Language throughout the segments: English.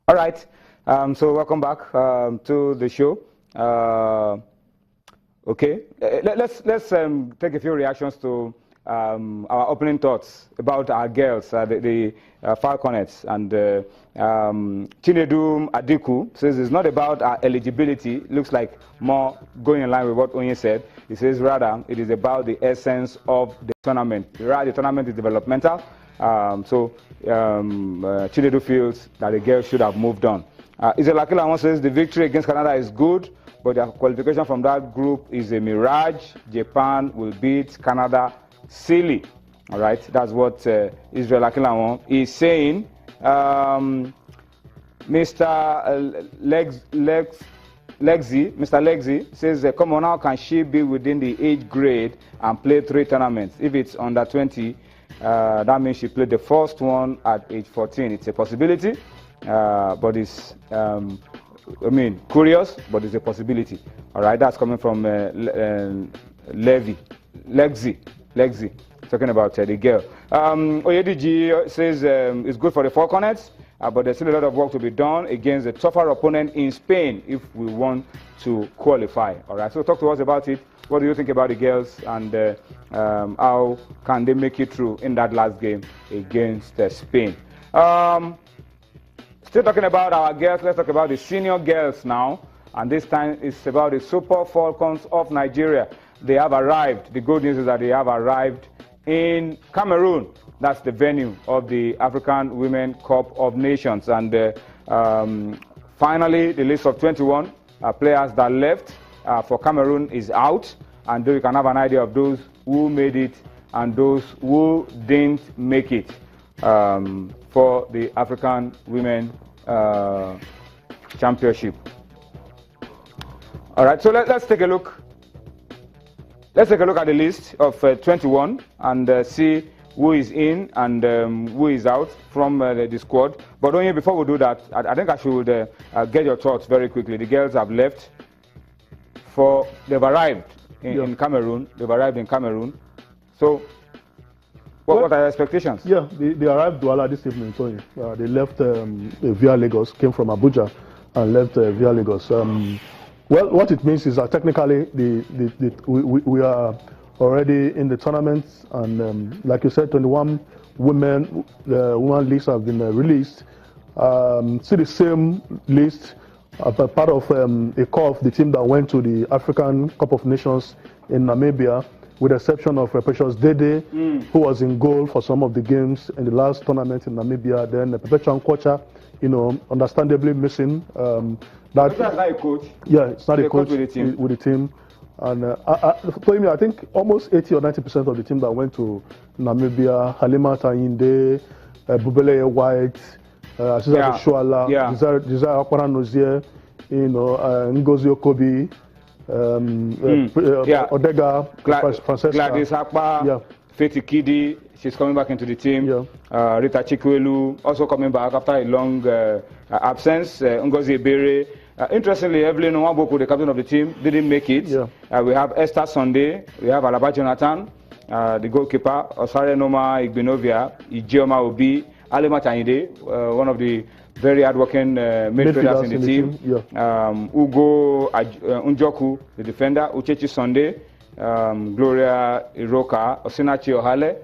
All right. So welcome back to the show. Okay. Let's take a few reactions to our opening thoughts about our girls, the Falconets. And Chinedum Adiku says it's not about our eligibility. It looks like more going in line with what Onye said. He says rather it is about the essence of the tournament. The tournament is developmental. Chinedu feels that the girls should have moved on. Izelakila says the victory against Canada is good, but the qualification from that group is a mirage. Japan will beat Canada silly. All right, that's what Israel Akilawon is saying. Mr. Lexi says, come on, how can she be within the age grade and play 3 tournaments? If it's under 20, that means she played the first one at age 14. It's a possibility, but it's, curious, but it's a possibility. All right, that's coming from Lexi, talking about the girl. Oyediji says it's good for the Falconets, but there's still a lot of work to be done against a tougher opponent in Spain if we want to qualify. All right, so talk to us about it. What do you think about the girls, and how can they make it through in that last game against Spain? Still talking about our girls, let's talk about the senior girls now. And this time it's about the Super Falcons of Nigeria. They have arrived. The good news is that they have arrived in Cameroon. That's the venue of the African Women Cup of Nations. And finally, the list of 21 players that left for Cameroon is out. And you can have an idea of those who made it and those who didn't make it for the African Women Championship. All right, so let's take a look. Let's take a look at the list of 21 and see who is in and who is out from the squad. But only before we do that, I think I should get your thoughts very quickly. The girls have left. They've arrived in Cameroon. They've arrived in Cameroon. So, what are your expectations? Yeah, they arrived Douala this evening, Tony. They left via Lagos, came from Abuja and left via Lagos. Well, what it means is that technically we are already in the tournament, and like you said, 21 women leagues have been released. See the same list, part of a core of the team that went to the African Cup of Nations in Namibia, with the exception of Precious Dede, who was in goal for some of the games in the last tournament in Namibia. Then Perpetual Nkwocha, understandably missing. That's not a coach. Yeah, it's not a coach with the team. And I think almost 80 or 90% of the team that went to Namibia, Halima Tayinde, Bubele White, Aziza Shuala, Desire Akwara Nozier, Ngozi Okobi, Odega, Francesca. Gladys Akpa, Feti Kidi, she's coming back into the team. Rita Chikwelu, also coming back after a long absence. Ngozi Ebere. Interestingly, Evelyn Nwaboko, the captain of the team, didn't make it. We have Esther Sunday, we have Alaba Jonathan, the goalkeeper, Osare Noma Igbenovia, Ijeoma Obi, Alima Tayinde, one of the very hardworking midfielders in the team. Ugo Unjoku, the defender, Uchechi Sunday, Gloria Iroka, Osinachi Ohale,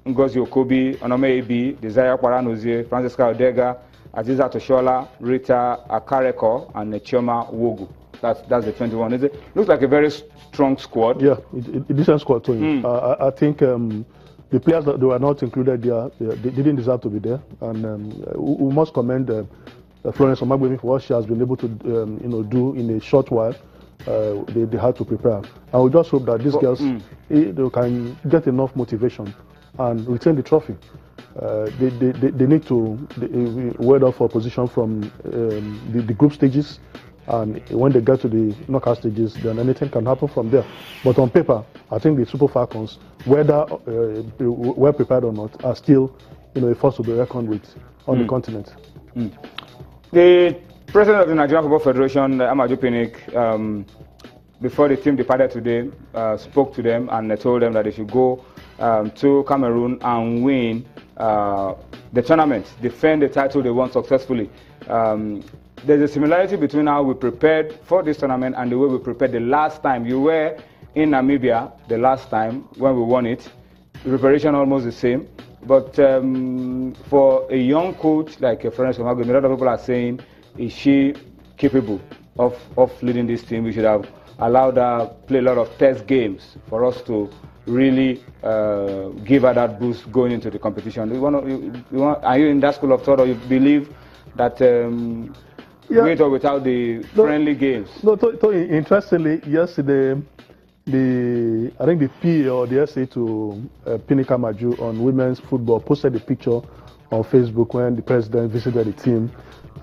Ngozi Okobi, Onome Ebi, Desire Paranozie, Francesca Odega, Aziza Toshola, Rita Akareko, and Chioma Wogu. That's the 21. Looks like a very strong squad. Yeah, a decent squad, Tony. I think the players that were not included there, they didn't deserve to be there. And we must commend Florence Omagbemi for what she has been able to do in a short while. They had to prepare. And we just hope that these girls they can get enough motivation and retain the trophy. They need to ward off opposition from the group stages, and when they get to the knockout stages, then anything can happen from there. But on paper, I think the Super Falcons, whether well prepared or not, are still a force to be reckoned with on the continent. The president of the Nigerian Football Federation, Amaju Pinnick, before the team departed today, spoke to them and told them that they should go to Cameroon and win the tournament, defend the title they won successfully. There's a similarity between how we prepared for this tournament and the way we prepared the last time. You were in Namibia the last time when we won it. The preparation almost the same. But for a young coach like Florence Omagbemi, a lot of people are saying, is she capable of leading this team? We should have allowed her play a lot of test games for us to really give her that boost going into the competition. Are you in that school of thought, or you believe that with or without the friendly games? No, interestingly, yesterday, I think the PA or the SA to Pinika Maju on women's football posted a picture on Facebook when the president visited the team.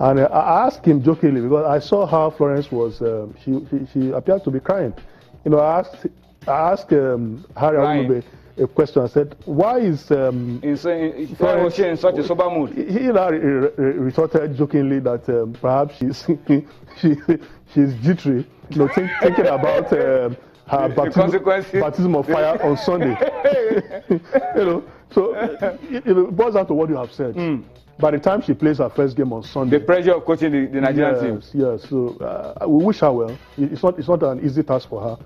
And I asked him jokingly, because I saw how Florence was, she appeared to be crying. You know, I asked Harry Awunube a question. I said, why is Florence in such a sober mood? He retorted jokingly that perhaps she's jittery, you know, thinking about her baptism of fire on Sunday. You know, so it boils down to what you have said. By the time she plays her first game on Sunday, the pressure of coaching the Nigerian team. Yes. So we wish her well. It's not an easy task for her.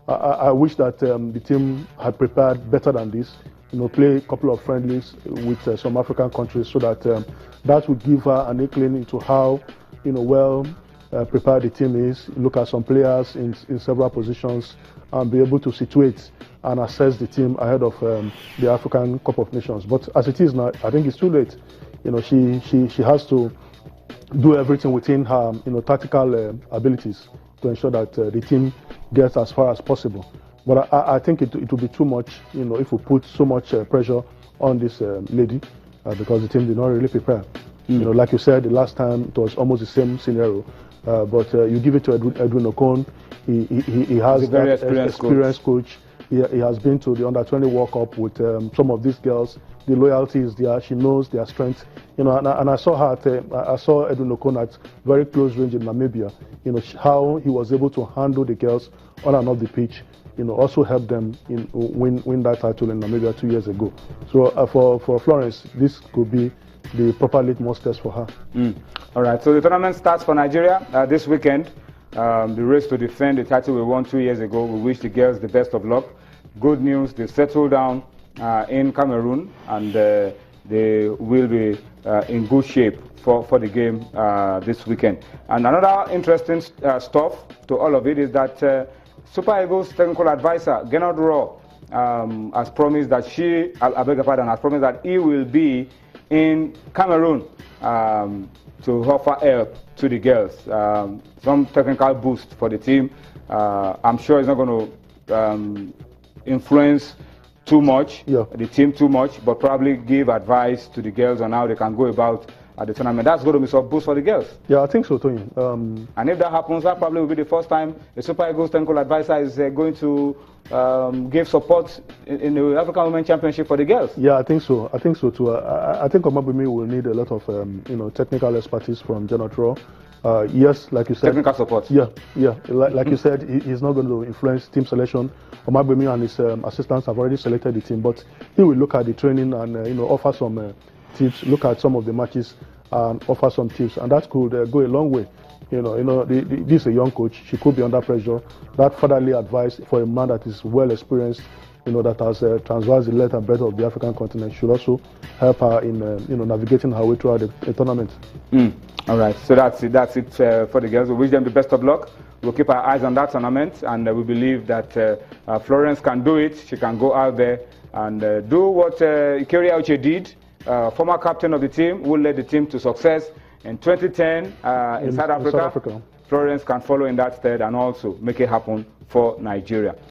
I wish that the team had prepared better than this. You know, play a couple of friendlies with some African countries, so that that would give her an inkling into how, you know, well prepared the team is. Look at some players in several positions and be able to situate and assess the team ahead of the African Cup of Nations. But as it is now, I think it's too late. You know, she has to do everything within her, you know, tactical abilities to ensure that the team gets as far as possible. But I think it will be too much, you know, if we put so much pressure on this lady, because the team did not really prepare. You know, like you said, the last time it was almost the same scenario. But you give it to Edwin Okon. He has a very experienced coach. He has been to the Under-20 World Cup with some of these girls. The loyalty is there. She knows their strength. You know, and I saw her. I saw Edwin Okon at very close range in Namibia. You know how he was able to handle the girls on and off the pitch. You know, also help them win that title in Namibia 2 years ago. So for Florence, this could be the proper litmus test for her. All right. So the tournament starts for Nigeria this weekend. The race to defend the title we won 2 years ago. We wish the girls the best of luck. Good news, they settled down in Cameroon, and they will be in good shape for the game this weekend. And another interesting stuff to all of it is that Super Eagles technical advisor Gennard Raw has promised that I beg your pardon, has promised that he will be in Cameroon to offer help to the girls. Some technical boost for the team. I'm sure it's not going to influence too much, the team too much, but probably give advice to the girls on how they can go about the tournament. That's going to be some boost for the girls. Yeah, I think so, Tony. And if that happens, that probably will be the first time a Super Eagles technical advisor is going to give support in the African Women Championship for the girls. Yeah, I think so. I think so too. I think Omagbemi will need a lot of you know, technical expertise from Gennard Raw. Yes, like you said, technical support. Yeah. Like you said, he's not going to influence team selection. Omagbemi and his assistants have already selected the team, but he will look at the training and you know, offer some tips. Look at some of the matches and offer some tips, and that could go a long way. You know, this is a young coach. She could be under pressure. That fatherly advice for a man that is well experienced, you know, that has traversed the length and breadth of the African continent, should also help her in you know, navigating her way throughout the tournament. All right, so that's it for the girls. We wish them the best of luck. We'll keep our eyes on that tournament, and we believe that Florence can do it. She can go out there and do what Ikere Auche did, former captain of the team, who led the team to success in 2010 in South Africa. Florence can follow in that stead and also make it happen for Nigeria.